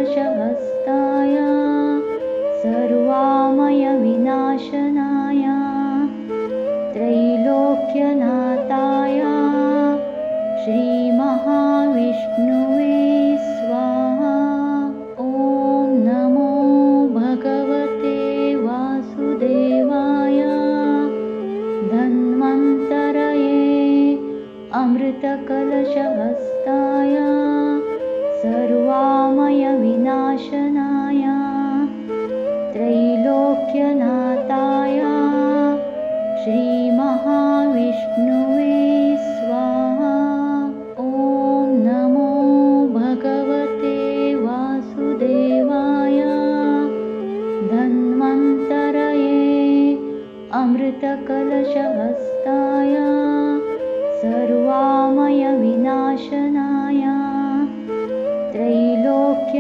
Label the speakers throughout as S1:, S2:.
S1: अमृतकलशहस्ताय सर्वामयविनाशनाय त्रैलोक्यनाथाय श्रीमहाविष्णुवे स्वाहा। ॐ नमो भगवते वासुदेवाय। धन्वन्तरये अमृतकलशहस्ताय सर्वामयविनाशनाय त्रैलोक्यनाथाय श्रीमहाविष्णुवे स्वाहा। ॐ नमो भगवते वासुदेवाय। धन्वन्तरये अमृतकलशहस्ताय सर्वामयविनाशनाय त्रैलोक्यनाथाय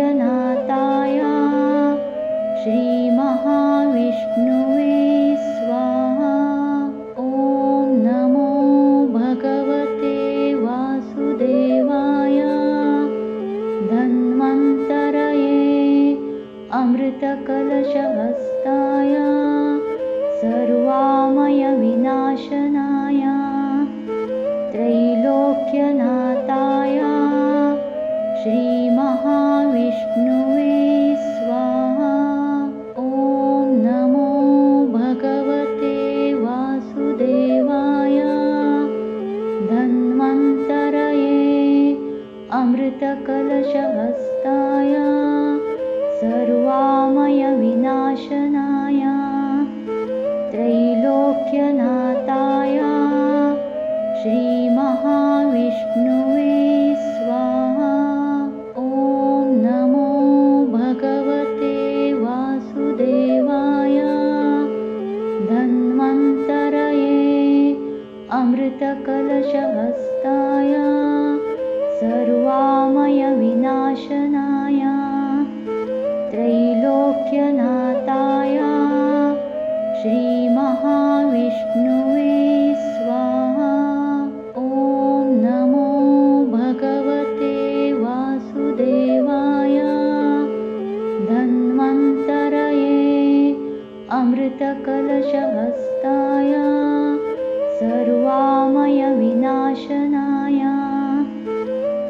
S1: श्रीमहाविष्णुवे स्वाहा। ॐ नमो भगवते वासुदेवाय। धन्वन्तरये अमृतकलशहस्ताय सर्वामयविनाशनाय त्रैलोक्यनाथाय श्रीमहाविष्णुवे स्वाहा। ॐ नमो भगवते वासुदेवाय। धन्वन्तरये अमृतकलशहस्ताय सर्वामयविनाशनाय त्रैलोक्यनाथाय श्रीमहाविष्णुवे स्वाहा। ॐ नमो भगवते वासुदेवाय। धन्वन्तरये अमृतकलशहस्ताय सर्वामयविनाशनाय त्रैलोक्यनाथाय श्रीमहाविष्णुवे स्वाहा। ॐ नमो भगवते वासुदेवाय। धन्वन्तरये अमृतकलशहस्ताय सर्वामयविनाशनाय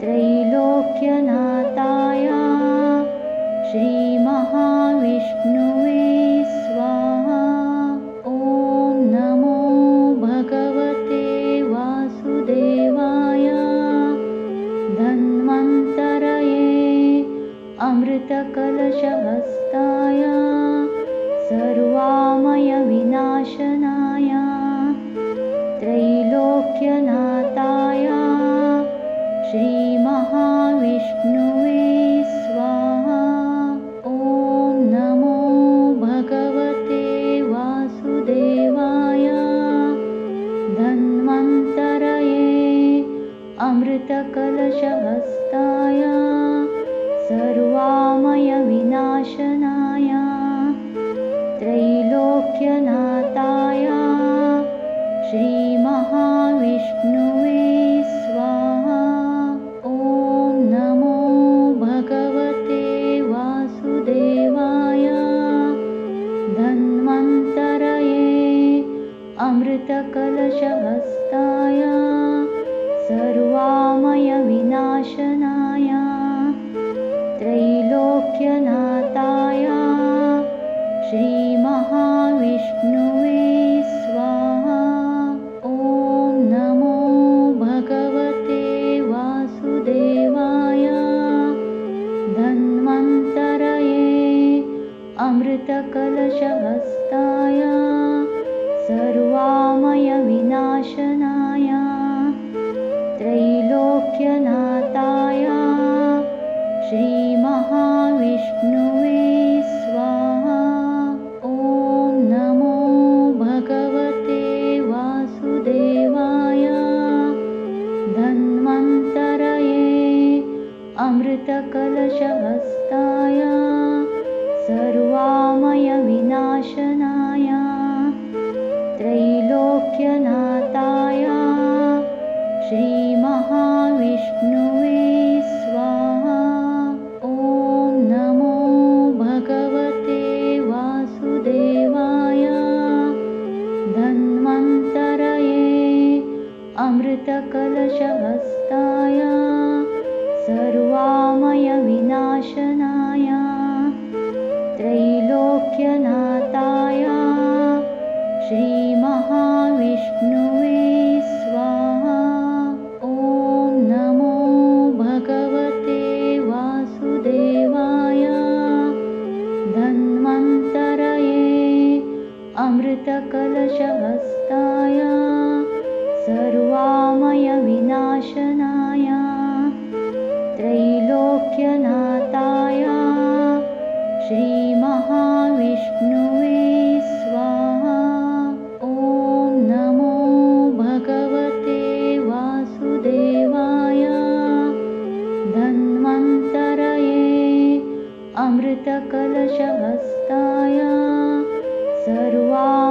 S1: त्रैलोक्यनाथाय श्रीमहाविष्णुवे स्वाहा। ॐ नमो भगवते वासुदेवाय। धन्वन्तरये अमृतकलशहस्ताय सर्वामयविनाशनाय त्रैलोक्यनाथाय श्रीमहाविष्णुवे स्वाहा। ॐ नमो भगवते वासुदेवाय। धन्वन्तरये अमृतकलशहस्ताय सर्वामयविनाशनाय त्रैलोक्यनाथाय श्रीमहाविष्णुवे स्वाहा। ॐ नमो भगवते वासुदेवाय। धन्वन्तरये अमृतकलशहस्ताय सर्वामयविनाशनाय त्रैलोक्यनाथाय श्रीमहाविष्णुवे स्वाहा। ॐ नमो भगवते वासुदेवाय। धन्वन्तरये अमृतकलशहस्ताय सर्वामयविनाशनाय त्रैलोक्यनाथाय श्रीमहाविष्णुवे स्वाहा। ॐ नमो भगवते वासुदेवाय। धन्वन्तरये अमृतकलशहस्ताय सर्वामयविनाशनाय त्रैलोक्यनाथाय श्रीमहाविष्णुवे स्वाहा। ॐ नमो अमृतकलशहस्ताय सर्वामयविनाशनाय त्रैलोक्यनाथाय श्रीमहाविष्णुवे स्वाहा। ॐ नमो भगवते वासुदेवाय। धन्वन्तरये अमृतकलशहस्ताय सर्वामयविनाशनाय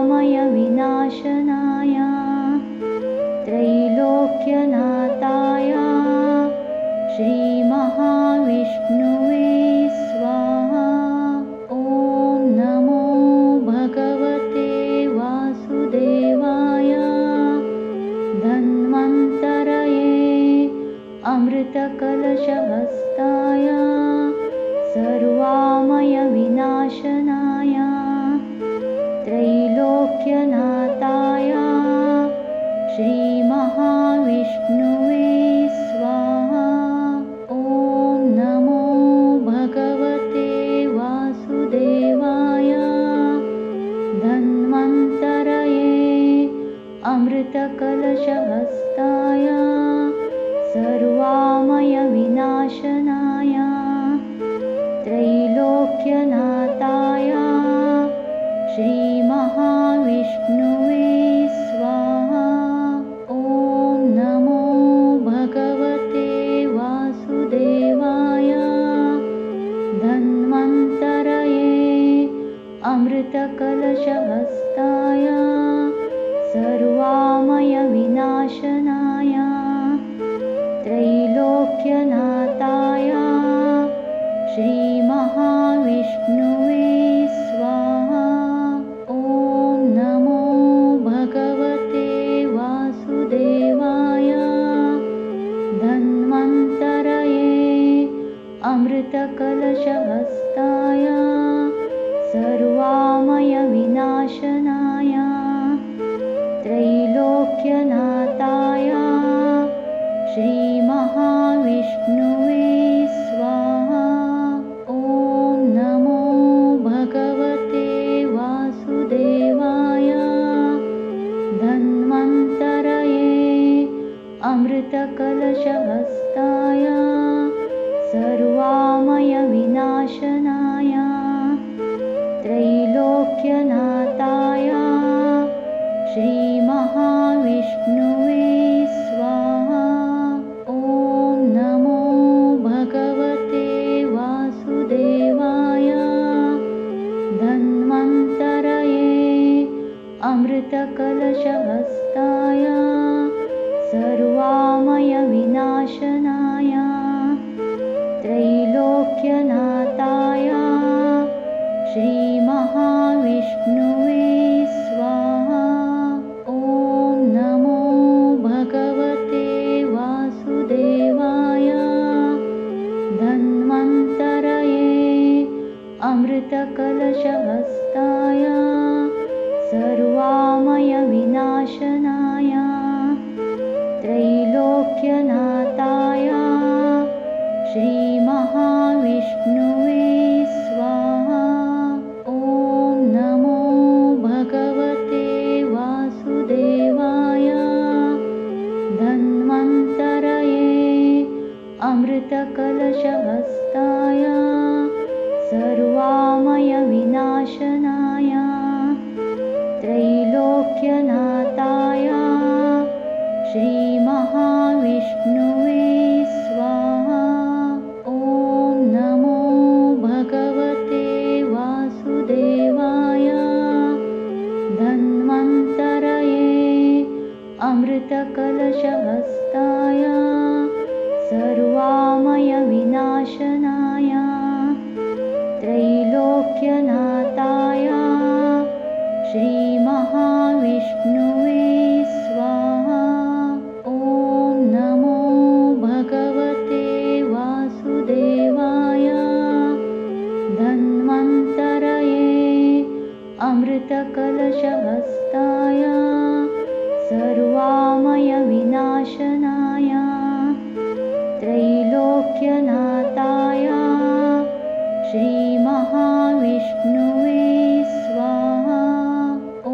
S1: त्रैलोक्यनाथाय श्रीमहाविष्णुवे स्वाहा। ॐ नमो भगवते वासुदेवाय। धन्वन्तरये अमृतकलशहस्ताय सर्वामयविनाशनाय त्रैलोक्यनाथाय श्रीमहाविष्णुवे स्वाहा। ॐ नमो भगवते वासुदेवाय। धन्वन्तरये अमृतकलशहस्ताय सर्वामयविनाशनाय त्रैलोक्यनाथाय श्रीमहाविष्णुवे स्वाहा। ॐ नमो भगवते वासुदेवाय। धन्वन्तरये अमृतकलशहस्ताय सर्वामयविनाशनाय त्रैलोक्यनाथाय श्रीमहाविष्णुवे स्वाहा। ॐ नमो भगवते वासुदेवाय। धन्वन्तरये अमृतकलशहस्ताय सर्वामयविनाशनाय त्रैलोक्यनाथाय श्रीमहाविष्णुवे स्वाहा। ॐ नमो भगवते वासुदेवाय। धन्वन्तरये अमृतकलशहस्ताय सर्वामयविनाशनाय त्रैलोक्यनाथाय श्रीमहाविष्णुवे स्वाहा। ॐ नमो भगवते वासुदेवाय। धन्वन्तरये अमृतकलशहस्ताय सर्वामयविनाशनाय त्रैलोक्यनाथाय श्रीमहाविष्णुवे स्वाहा। ॐ नमो भगवते वासुदेवाय। धन्वन्तरये अमृतकलशहस्ताय सर्वामयविनाशनाय त्रैलोक्यनाथाय श्रीमहाविष्णुवे स्वाहा। ॐ नमो भगवते वासुदेवाय। धन्वन्तरये अमृतकलशहस्ताय सर्वामयविनाशनाय त्रैलोक्यनाथाय श्रीमहाविष्णुवे स्वाहा। ॐ नमो भगवते वासुदेवाय। धन्वन्तरये अमृतकलशहस्ताय सर्वामयविनाशनाय त्रैलोक्यनाथाय श्रीमहाविष्णुवे स्वाहा। ॐ नमो भगवते वासुदेवाय। धन्वन्तरये अमृतकलशहस्ताय सर्वामयविनाशनाय त्रैलोक्यनाथाय श्रीमहाविष्णुवे स्वाहा। ॐ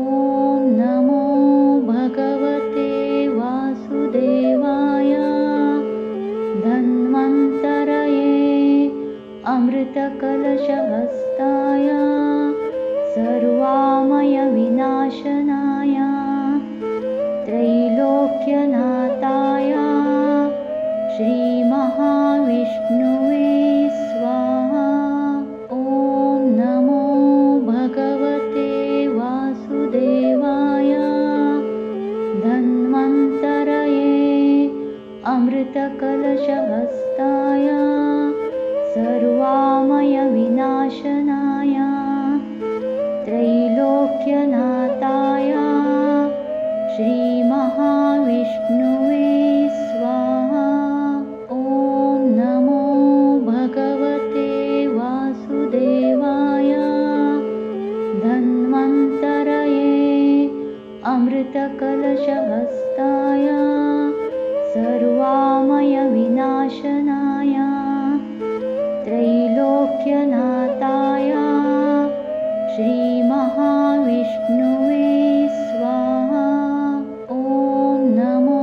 S1: अमृतकलशहस्ताय सर्वामयविनाशनाय त्रैलोक्यनाथाय श्रीमहाविष्णुवे स्वाहा। ॐ नमो भगवते वासुदेवाय। धन्वन्तरये अमृतकलशहस्ताय सर्वामयविनाशनाय त्रैलोक्यनाथाय श्रीमहाविष्णुवे स्वाहा। ॐ नमो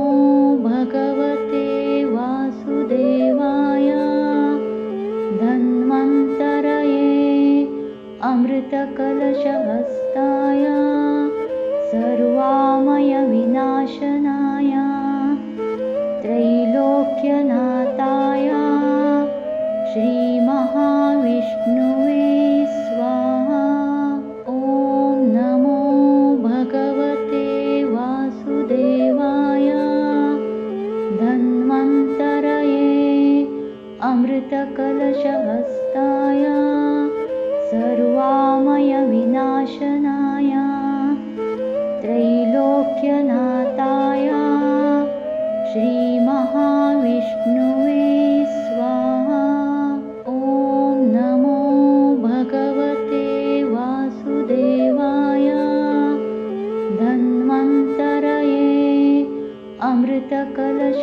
S1: भगवते वासुदेवाय। धन्वन्तरये अमृतकलशहस्ताय सर्वामयविनाशनाय त्रैलोक्यनाथाय श्रीमहाविष्णुवे स्वाहा। ॐ नमो भगवते वासुदेवाय। धन्वन्तरये अमृतकलशहस्ताय सर्वामयविनाशनाय त्रैलोक्यनाथाय श्रीमहाविष्णुवे स्वाहा। ॐ नमो भगवते वासुदेवाय। धन्वन्तरये अमृतकलशहस्ताय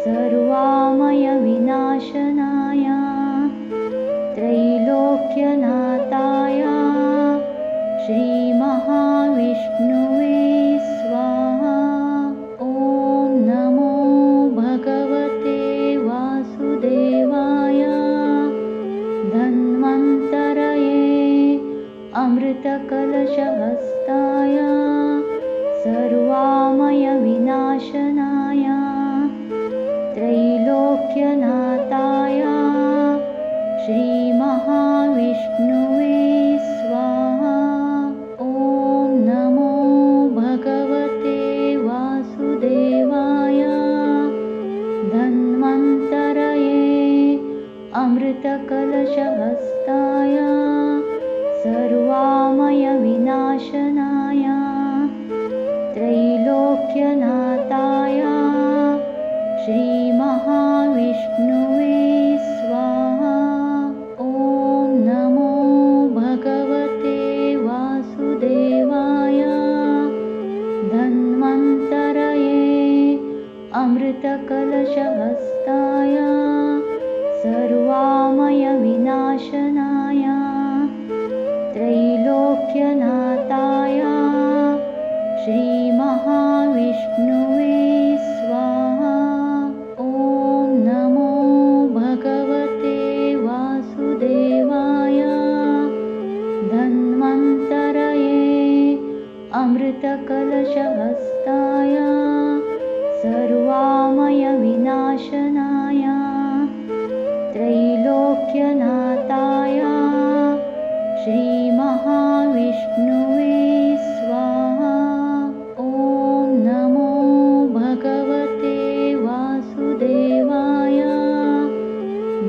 S1: सर्वामयविनाशनाय त्रैलोक्यनाथाय श्रीमहाविष्णुवे स्वाहा। ॐ नमो भगवते वासुदेवाय। धन्वन्तरये अमृतकलशहस्ताय सर्वामयविनाशनाय त्रैलोक्यनाथाय श्रीमहाविष्णुवे स्वाहा। ॐ नमो भगवते वासुदेवाय। धन्वन्तरये अमृतकलशहस्ताय सर्वामयविनाशनाय त्रैलोक्यनाथाय श्रीमहाविष्णुवे स्वाहा। ॐ नमो भगवते वासुदेवाय। धन्वन्तरये अमृतकलशहस्ताय सर्वामयविनाशनाय त्रैलोक्यनाथाय श्रीमहाविष्णुवे स्वाहा। ॐ नमो भगवते वासुदेवाय। धन्वन्तरये अमृतकलशहस्ताय सर्वामयविनाशनाय त्रैलोक्यनाथाय श्रीमहाविष्णुवे स्वाहा। ॐ नमो भगवते वासुदेवाय।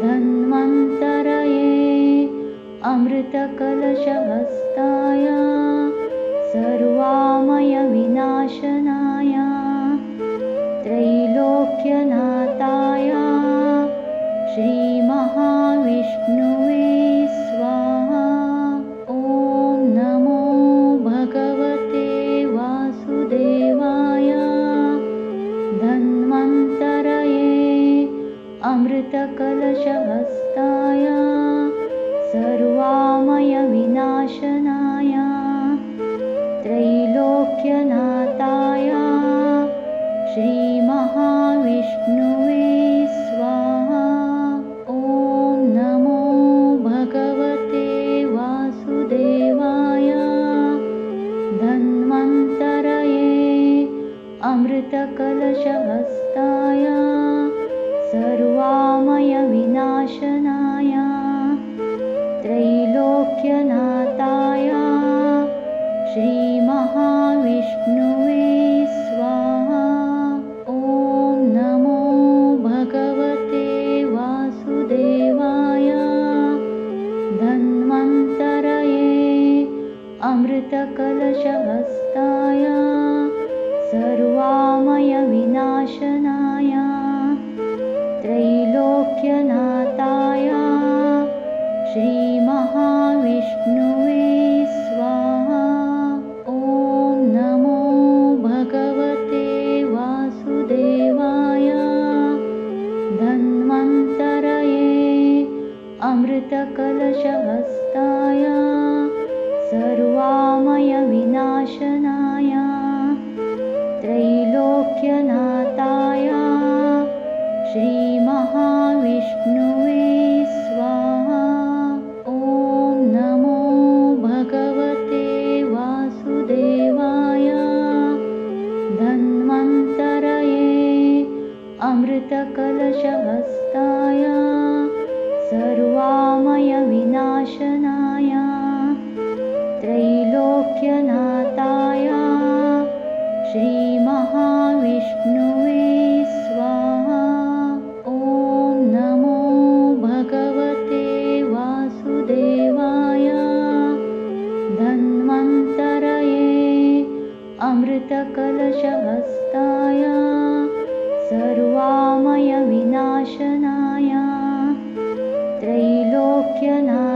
S1: धन्वन्तरये अमृतकलशहस्ताय सर्वामयविनाशनाय त्रैलोक्यनाथाय श्रीमहाविष्णुवे स्वाहा। ॐ नमो भगवते वासुदेवाय। धन्वन्तरये अमृतकलशहस्ताय सर्वामयविनाशनाय त्रैलोक्यनाथाय श्रीमहाविष्णुवे स्वाहा। ॐ नमो भगवते वासुदेवाय। धन्वन्तरये अमृतकलशहस्ताय सर्वामयविनाशनाय त्रैलोक्यनाथाय श्रीमहाविष्णुवे स्वाहा। ॐ अमृतकलशहस्ताय सर्वामयविनाशनाय त्रैलोक्यनाथाय श्रीमहाविष्णुवे स्वाहा। ॐ नमो भगवते वासुदेवाय। धन्वन्तरये अमृतकलशहस्ताय सर्वामयविनाशनाय त्रैलोक्यनाथाय श्रीमहाविष्णुवे स्वाहा। ॐ नमो भगवते वासुदेवाय। धन्वन्तरये अमृतकलशहस्ताय सर्वामयविनाशनाय त्रैलोक्यनाथाय श्रीमहाविष्णुवे स्वाहा। ॐ नमो भगवते वासुदेवाय। धन्वन्तरये अमृतकलशहस्ताय सर्वामयविनाशनाय त्रैलोक्यनाथाय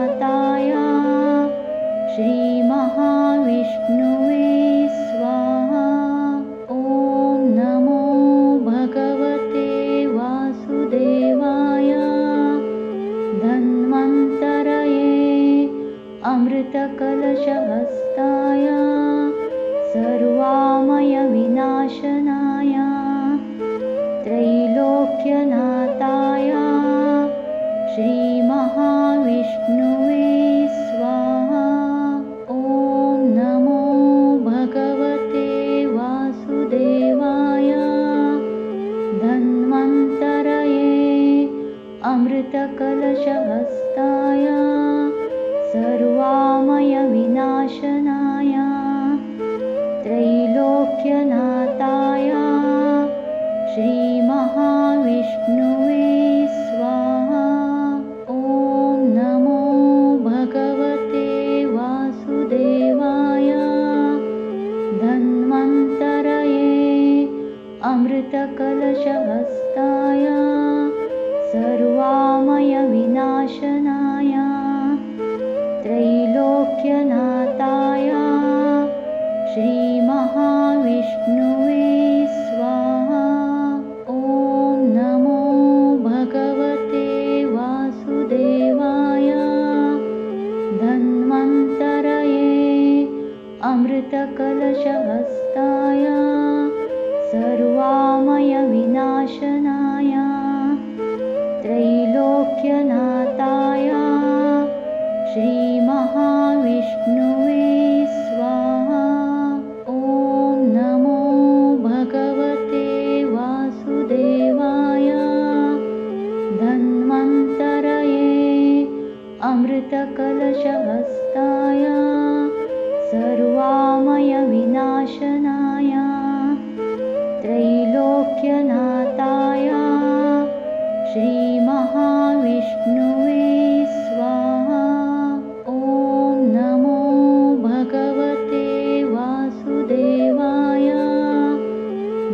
S1: श्रीमहाविष्णुवे स्वाहा। ॐ नमो भगवते वासुदेवाय। धन्वन्तरये अमृतकलशहस्ताय सर्वामयविनाशनाय त्रैलोक्यनाथाय श्रीमहाविष्णुवे स्वाहा। ॐ नमो भगवते वासुदेवाय। धन्वन्तरये अमृतकलशहस्ताय सर्वामयविनाशनाय त्रैलोक्यनाथाय श्रीमहाविष्णुवे स्वाहा। ॐ नमो भगवते वासुदेवाय। धन्वन्तरये अमृतकलशहस्ताय सर्वामयविनाशनाय त्रैलोक्यनाथाय श्रीमहाविष्णुवे स्वाहा। ॐ नमो भगवते वासुदेवाय। धन्वन्तरये अमृतकलशहस्ताय सर्वामयविनाशनाय त्रैलोक्यनाथाय श्रीमहाविष्णुवे स्वाहा। ॐ नमो भगवते वासुदेवाय। धन्वन्तरये अमृतकलशहस्ताय सर्वामयविनाशनाय त्रैलोक्यनाथाय श्रीमहाविष्णुवे स्वाहा। ॐ नमो भगवते वासुदेवाय।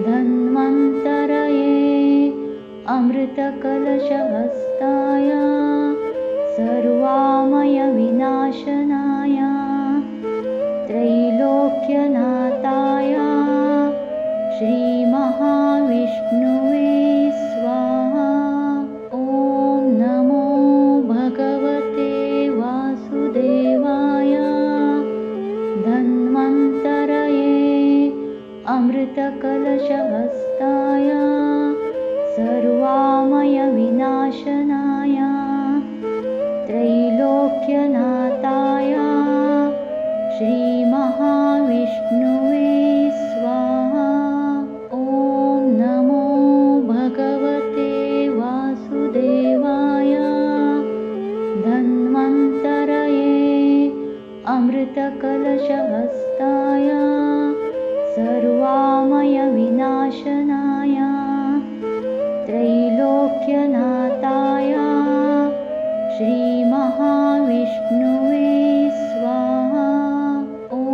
S1: धन्वन्तरये अमृतकलशहस्ताय सर्वामयविनाशनाय त्रैलोक्यनाथाय श्रीमहाविष्णुवे स्वाहा। ॐ नमो भगवते वासुदेवाय। धन्वन्तरये अमृतकलशहस्ताय सर्वामयविनाशनाय त्रैलोक्यनाथाय श्रीमहाविष्णुवे स्वाहा। ॐ नमो भगवते वासुदेवाय। धन्वन्तरये अमृतकलशहस्ताय सर्वामयविनाशनाय त्रैलोक्यनाथाय श्रीमहाविष्णुवे स्वाहा। ॐ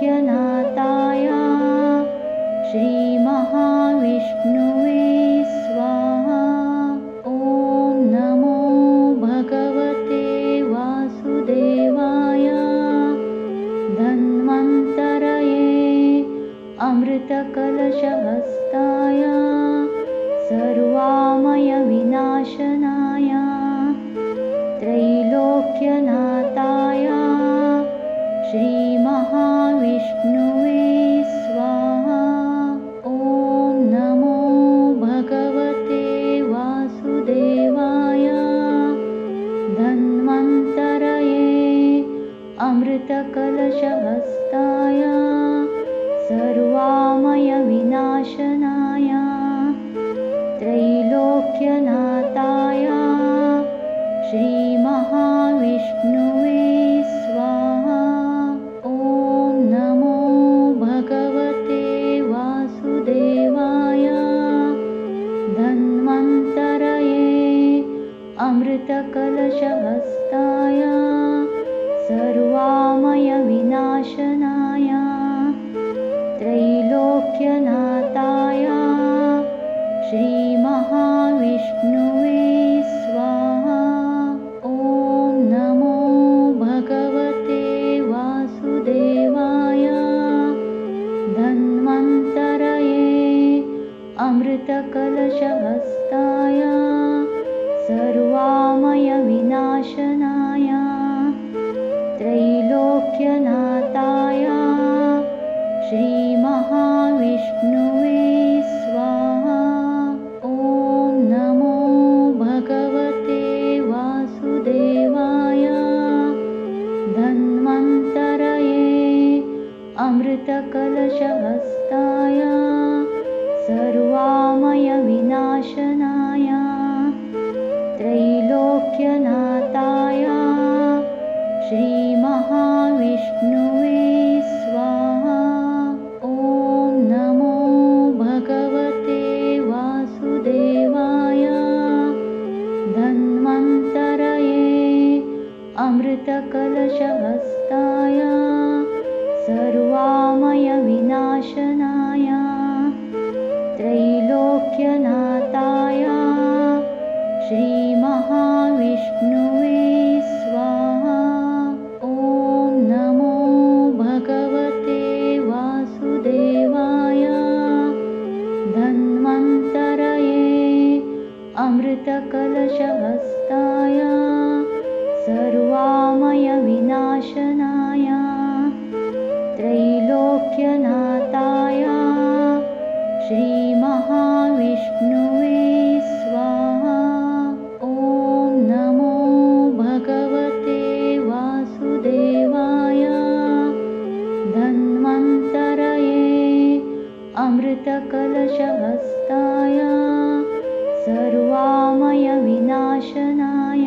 S1: त्रैलोक्यनाथाय श्रीमहाविष्णुवे स्वाहा। ॐ नमो भगवते वासुदेवाय। धन्वन्तरये अमृतकलशहस्ताय सर्वामयविनाशनाय त्रैलोक्यनाथाय श्रीमहाविष्णुवे स्वाहा। ॐ नमो भगवते वासुदेवाय। धन्वन्तरये अमृतकलशहस्ताय सर्वामयविनाशनाय त्रैलोक्यनाथाय श्रीमहाविष्णुवे स्वाहा। ॐ नमो भगवते वासुदेवाय। धन्वन्तरये अमृतकलशहस्ताय सर्वामयविनाशनाय त्रैलोक्यनाथाय श्रीमहाविष्णुवे स्वाहा। ॐ नमो भगवते वासुदेवाय। धन्वन्तरये अमृतकलशहस्ताय सर्वामयविनाशनाय त्रैलोक्यनाथाय श्रीमहाविष्णुवे स्वाहा। ॐ नमो भगवते वासुदेवाय। धन्वन्तरये अमृतकलशहस्ताय सर्वामयविनाशनाय त्रैलोक्यनाथाय श्रीमहाविष्णुवे स्वाहा। ॐ नमो भगवते वासुदेवाय। धन्वन्तरये अमृतकलशहस्ताय सर्वामयविनाशनाय त्रैलोक्यनाथाय श्रीमहाविष्णुवे स्वाहा। ॐ नमो भगवते वासुदेवाय। धन्वन्तरये अमृतकलशहस्ताय सर्वामयविनाशनाय त्रैलोक्यनाथाय श्रीमहाविष्णुवे स्वाहा। ॐ नमो भगवते वासुदेवाय। धन्वन्तरये अमृतकलशहस्ताय सर्वामयविनाशनाय त्रैलोक्यनाथाय श्रीमहाविष्णुवे स्वाहा। ॐ नमो भगवते वासुदेवाय। धन्वन्तरये अमृतकलशहस्ताय सर्वामयविनाशनाय त्रैलोक्यनाथाय श्रीमहाविष्णुवे स्वाहा। ॐ नमो भगवते वासुदेवाय। धन्वन्तरये अमृतकलशहस्ताय सर्वामयविनाशनाय त्रैलोक्यनाथाय श्रीमहाविष्णुवे स्वाहा। ॐ नमो भगवते वासुदेवाय। धन्वन्तरये अमृतकलशहस्ताय सर्वामयविनाशनाय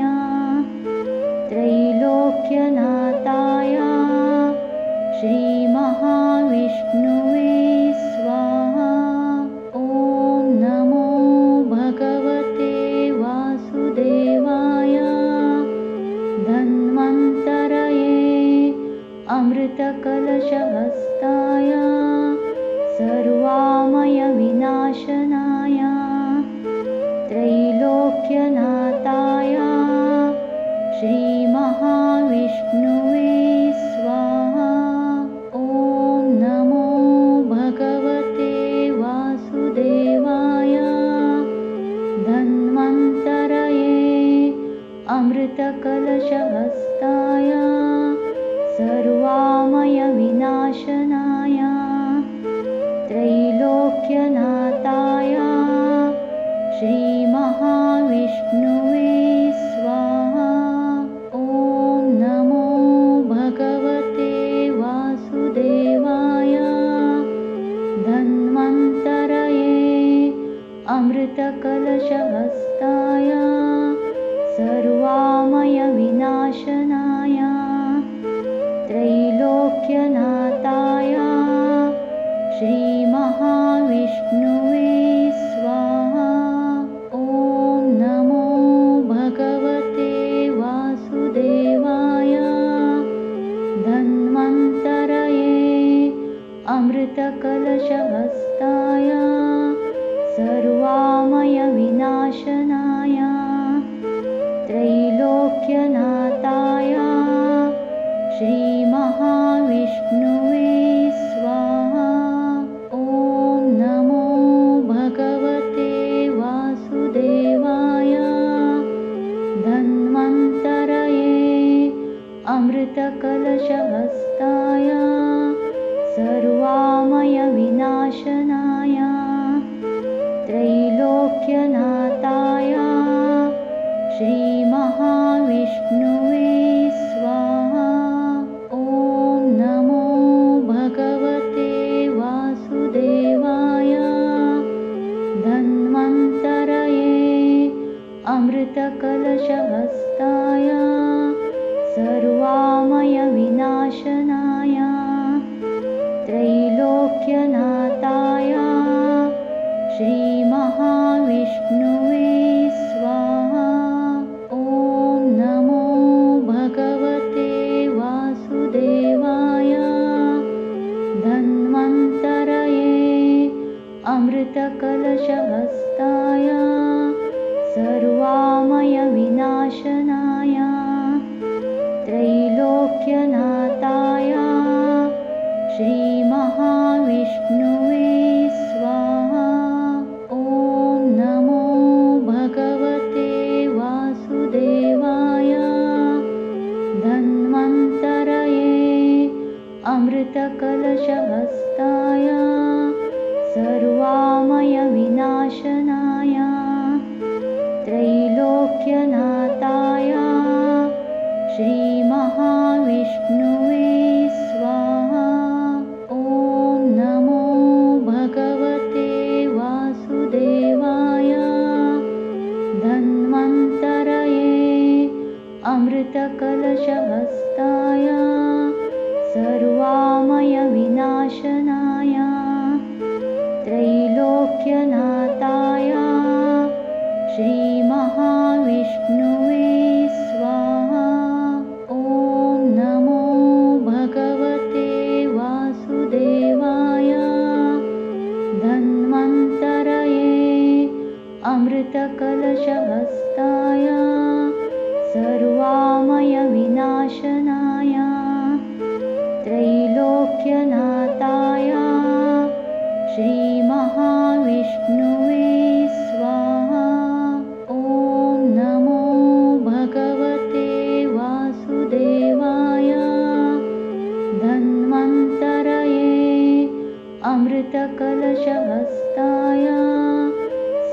S1: त्रैलोक्यनाथाय श्रीमहाविष्णुवे स्वाहा। ॐ नमो भगवते वासुदेवाय। अमृतकलशहस्ताय सर्वामयविनाशनाय त्रैलोक्यनाथाय श्रीमहाविष्णुवे स्वाहा। ॐ नमो भगवते वासुदेवाय। धन्वन्तरये अमृतकलशहस्ताय सर्वामयविनाशनाय त्रैलोक्यनाथाय श्रीमहाविष्णुवे स्वाहा। ॐ नमो भगवते वासुदेवाय। धन्वन्तरये अमृतकलशहस्ताय सर्वामयविनाशनाय त्रैलोक्यनाथाय श्रीमहाविष्णुवे स्वाहा। ॐ नमो भगवते वासुदेवाय। अमृतकलशहस्ताय सर्वामयविनाशनाय त्रैलोक्यनाथाय श्रीमहाविष्णुवे स्वाहा। ॐ नमो भगवते वासुदेवाय। धन्वन्तरये अमृतकलशहस्ताय सर्वामयविनाशनाय त्रैलोक्यनाथाय श्रीमहाविष्णुवे स्वाहा। ॐ नमो भगवते वासुदेवाय। धन्वन्तरये अमृतकलशहस्ताय सर्वामयविनाशनाय त्रैलोक्यनाथाय श्रीमहाविष्णुवे स्वाहा। ॐ नमो भगवते वासुदेवाय। धन्वन्तरये अमृतकलशहस्ताय सर्वामयविनाशनाय त्रैलोक्यनाथाय श्रीमहाविष्णुवे स्वाहा। ॐ नमो भगवते वासुदेवाय। धन्वन्तरये अमृतकलशहस्ताय सर्वामयविनाशनाय त्रैलोक्यनाथाय श्रीमहाविष्णुवे स्वाहा। ॐ नमो भगवते वासुदेवाय। धन्वन्तरये अमृतकलशहस्ताय सर्वामयविनाशनाय त्रैलोक्यनाथाय श्रीमहाविष्णुवे स्वाहा। ॐ नमो भगवते वासुदेवाय। धन्वन्तरये अमृतकलशहस्ताय सर्वामयविनाशनाय त्रैलोक्यनाथाय श्रीमहाविष्णुवे स्वाहा। ॐ नमो भगवते वासुदेवाय। धन्वन्तरये अमृतकलशहस्ताय सर्वामयविनाशनाय त्रैलोक्यनाथाय श्रीमहाविष्णुवे स्वाहा। ॐ नमो भगवते वासुदेवाय। धन्वन्तरये अमृतकलशहस्ताय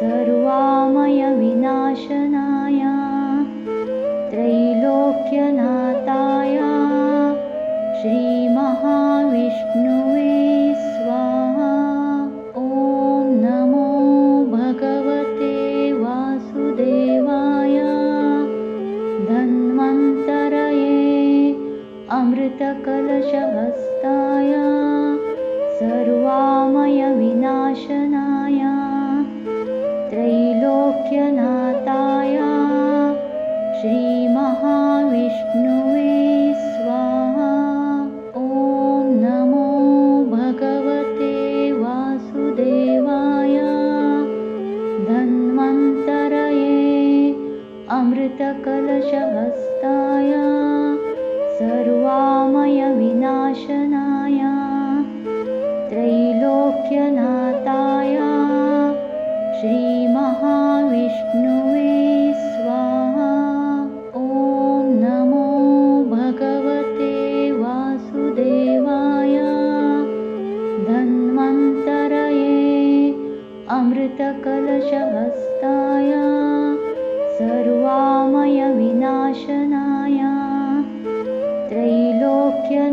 S1: सर्वामयविनाशनाय त्रैलोक्यनाथाय श्रीमहाविष्णुवे स्वाहा। ॐ नमो भगवते वासुदेवाय। धन्वन्तरये अमृतकलशहस्ताय सर्वामयविनाशनाय त्रैलोक्यनाथाय श्रीमहाविष्णुवे स्वाहा। ॐ नमो भगवते वासुदेवाय। धन्वन्तरये अमृतकलशहस्ताय सर्वामयविनाशनाय त्रैलोक्यनाथाय श्रीमहाविष्णुवे स्वाहा। ॐ नमो भगवते वासुदेवाय। धन्वन्तरये अमृतकलशहस्ताय सर्वामयविनाशनाय त्रैलोक्यनाथाय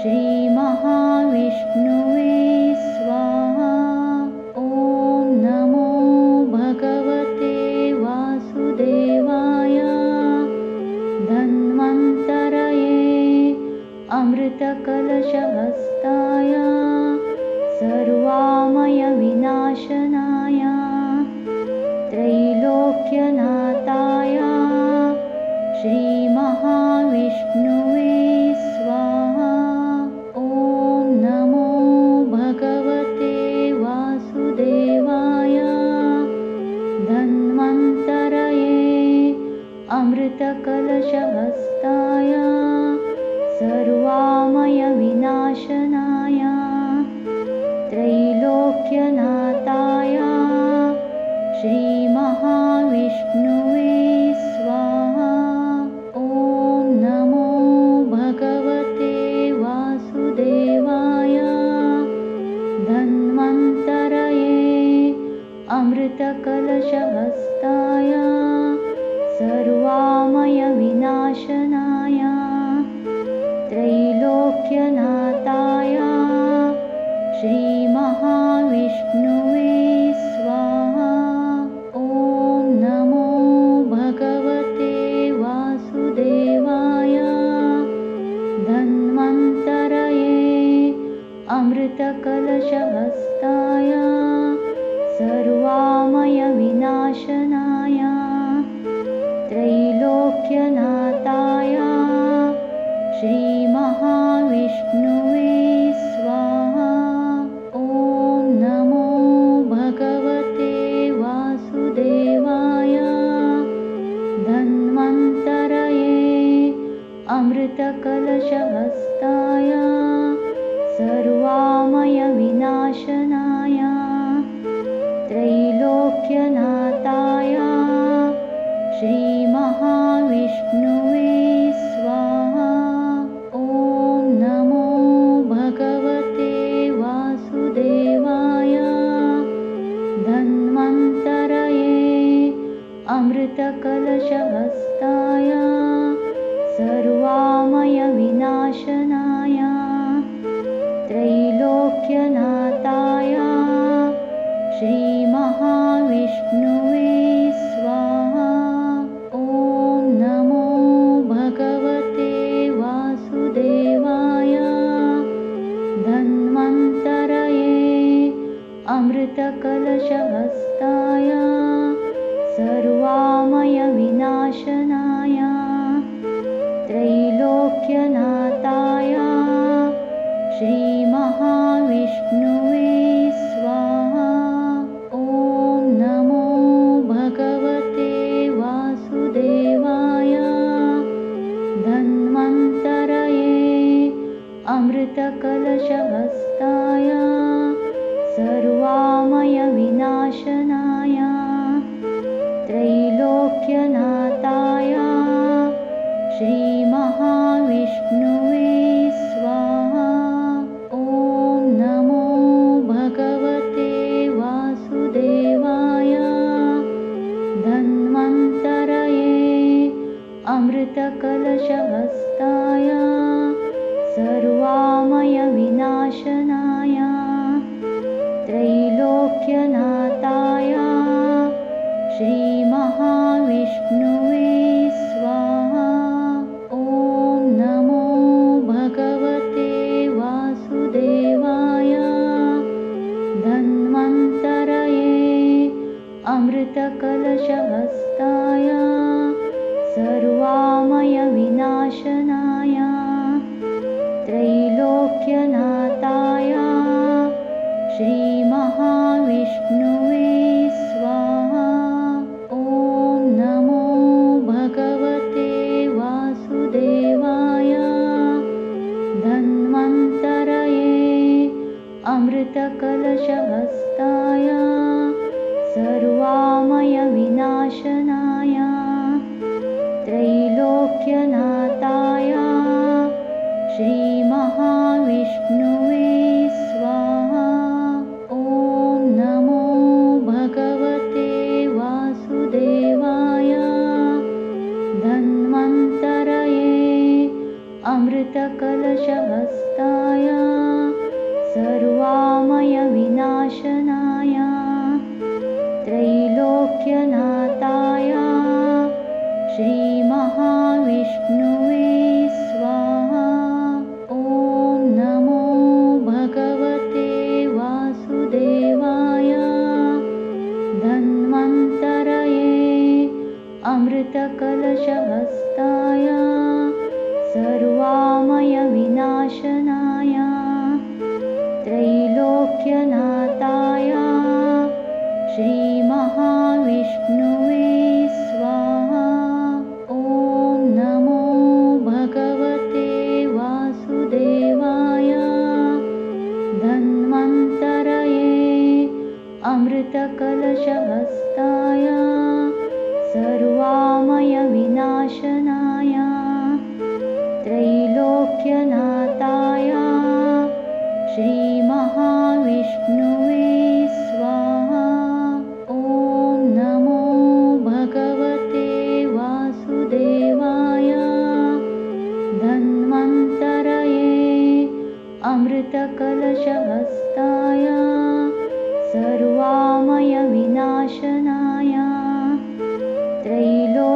S1: श्रीमहाविष्णुवे स्वाहा। ॐ नमो भगवते वासुदेवाय। धन्वन्तरये अमृतकलशहस्ताय सर्वामयविनाशनाय त्रैलोक्यनाथाय श्रीमहाविष्णुवे स्वाहा। ॐ सर्वामृतकलशहस्ताय सर्वामयविनाशनाय त्रैलोक्यनाथाय श्रीमहाविष्णुवे स्वाहा। ॐ नमो भगवते वासुदेवाय। धन्वन्तरये अमृतकलशहस्ताय सर्वामयविनाशनाय त्रैलोक्यनाथाय श्रीमहाविष्णुवे स्वाहा। ॐ नमो भगवते वासुदेवाय। धन्वन्तरये अमृतकलशहस्ताय सर्वामयविनाशनाय त्रैलोक्यनाथाय श्रीमहाविष्णुवे स्वाहा। ॐ नमो भगवते वासुदेवाय। धन्वन्तरये अमृतकलशहस्ताय सर्वामयविनाशनाय त्रैलोक्यनाथाय श्रीमहाविष्णुवे स्वाहा। ॐ नमो भगवते वासुदेवाय। धन्वन्तरये अमृतकलशहस्ताय सर्वामयविनाशनाय त्रैलोक्यनाथाय श्रीमहाविष्णुवे स्वाहा। ॐ नमो भगवते वासुदेवाय। धन्वन्तरये अमृतकलशहस्ताय सर्वामयविनाशनाय त्रैलोक्यनाथाय श्रीमहाविष्णुवे स्वाहा। ॐ नमो भगवते वासुदेवाय। धन्वन्तरये अमृतकलशहस्ताय सर्वामयविनाशनाय त्रैलोक्यनाथाय श्रीमहाविष्णुवे स्वाहा। ॐ नमो भगवते वासुदेवाय। धन्वन्तरये अमृतकलशहस्ताय सर्वामयविनाशनाय त्रैलोक्यनाथाय श्रीमहाविष्णुवे स्वाहा। ॐ नमो भगवते वासुदेवाय। धन्वन्तरये अमृतकलशहस्ताय सर्वामयविनाशनाय त्रैलोक्यनाथाय श्रीमहाविष्णुवे स्वाहा। ॐ नमो भगवते वासुदेवाय। धन्वन्तरये अमृतकलशहस्ताय सर्वामयविनाशनाय त्रैलोक्यनाथाय श्रीमहाविष्णुवे स्वाहा। ॐ नमो भगवते वासुदेवाय। धन्वन्तरये अमृतकलशहस्ताय सर्वामयविनाशनाय त्रैलोक्यनाथाय श्रीमहाविष्णुवे स्वाहा। ॐ नमो भगवते वासुदेवाय। धन्वन्तरये अमृतकलशहस्ताय सर्वामयविनाशनाय त्रैलोक्यनाथाय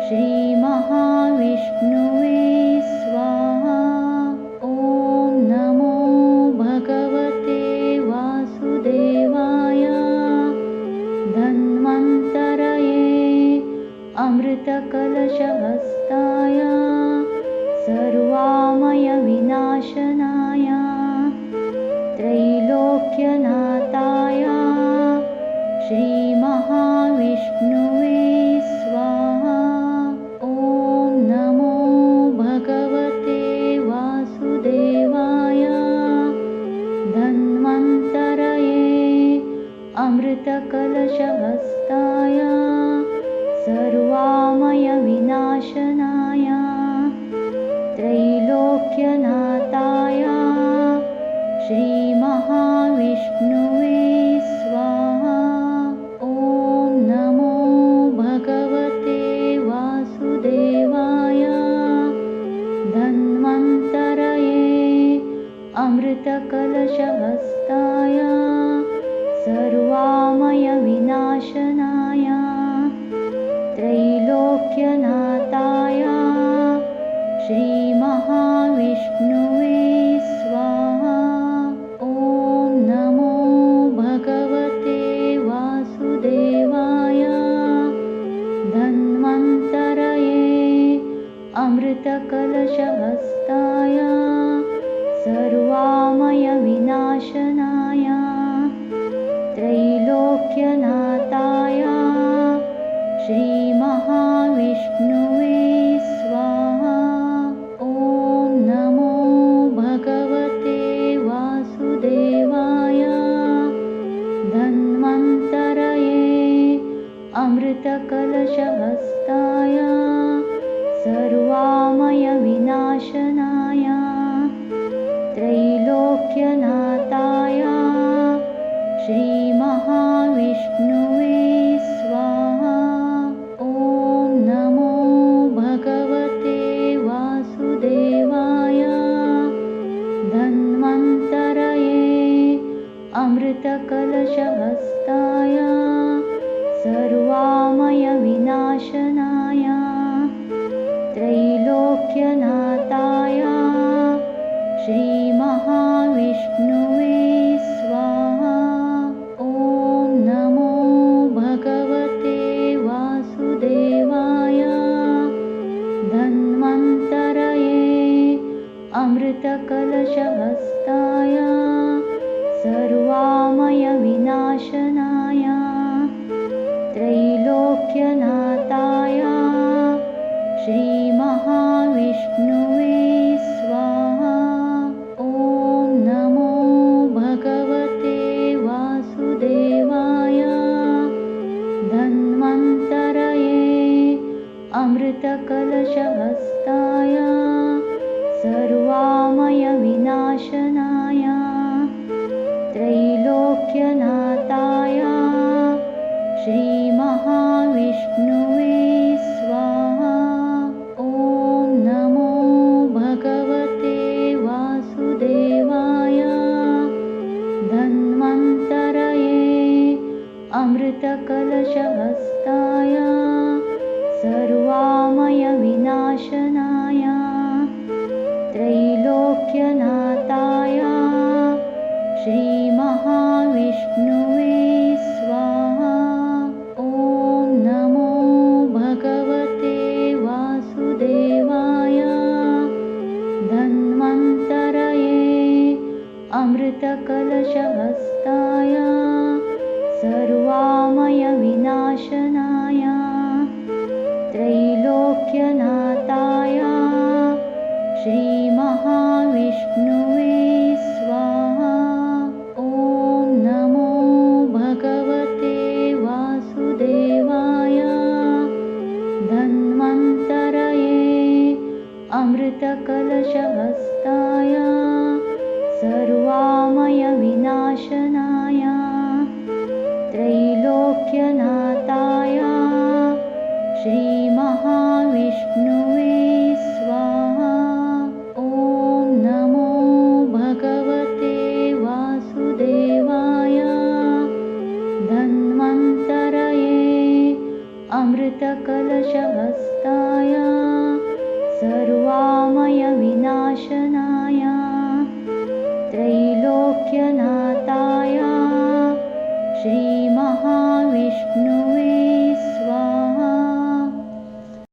S1: श्रीमहाविष्णुवे स्वाहा। ॐ नमो श्रीमहाविष्णुवे स्वाहा। ॐ नमो भगवते वासुदेवाय। धन्वन्तरये अमृतकलशहस्ताय सर्वामयविनाशनाय त्रैलोक्यनाथाय श्रीमहाविष्णुवे स्वाहा। ॐ नमो भगवते वासुदेवाय। धन्वन्तरये अमृतकलशहस्ताय सर्वामयविनाशनाय त्रैलोक्यनाथाय श्रीमहाविष्णुवे स्वाहा। ॐ नमो भगवते वासुदेवाय। धन्वन्तरये अमृतकलशहस्ताय सर्वामयविनाशनाय त्रैलोक्यनाथाय श्रीमहाविष्णुवे स्वाहा। ॐ नमो भगवते वासुदेवाय। धन्वन्तरये अमृतकलशहस्ताय सर्वामयविनाशनाय त्रैलोक्यनाथाय श्रीमहाविष्णुवे स्वाहा। ॐ नमो भगवते वासुदेवाय। धन्वन्तरये अमृतकलशहस्ताय सर्वामयविनाशनाय त्रैलोक्यनाथाय श्रीमहाविष्णुवे स्वाहा। ॐ नमो भगवते वासुदेवाय। धन्वन्तरये अमृतकलशहस्ताय सर्वामयविनाशनाय त्रैलोक्यनाथाय श्रीमहाविष्णुवे स्वाहा। ॐ नमो भगवते वासुदेवाय। धन्वन्तरये अमृतकलशहस्ताय सर्वामयविनाशनाय त्रैलोक्यनाथाय श्रीमहाविष्णुवे स्वाहा। ॐ नमो भगवते वासुदेवाय। धन्वन्तरये अमृतकलशहस्ताय सर्वामयविनाशनाय त्रैलोक्यनाथाय श्रीमहाविष्णुवे स्वाहा। ॐ नमो भगवते वासुदेवाय। धन्वन्तरये अमृतकलशहस्ताय सर्वामयविनाशनाय त्रैलोक्यनाथाय श्रीमहाविष्णुवे स्वाहा। ॐ नमो भगवते वासुदेवाय। धन्वन्तरये अमृतकलशहस्ताय सर्वामयविनाशनाय त्रैलोक्यनाथाय श्रीमहाविष्णुवे स्वाहा। ॐ नमो भगवते वासुदेवाय। धन्वन्तरये अमृतकलशहस्ताय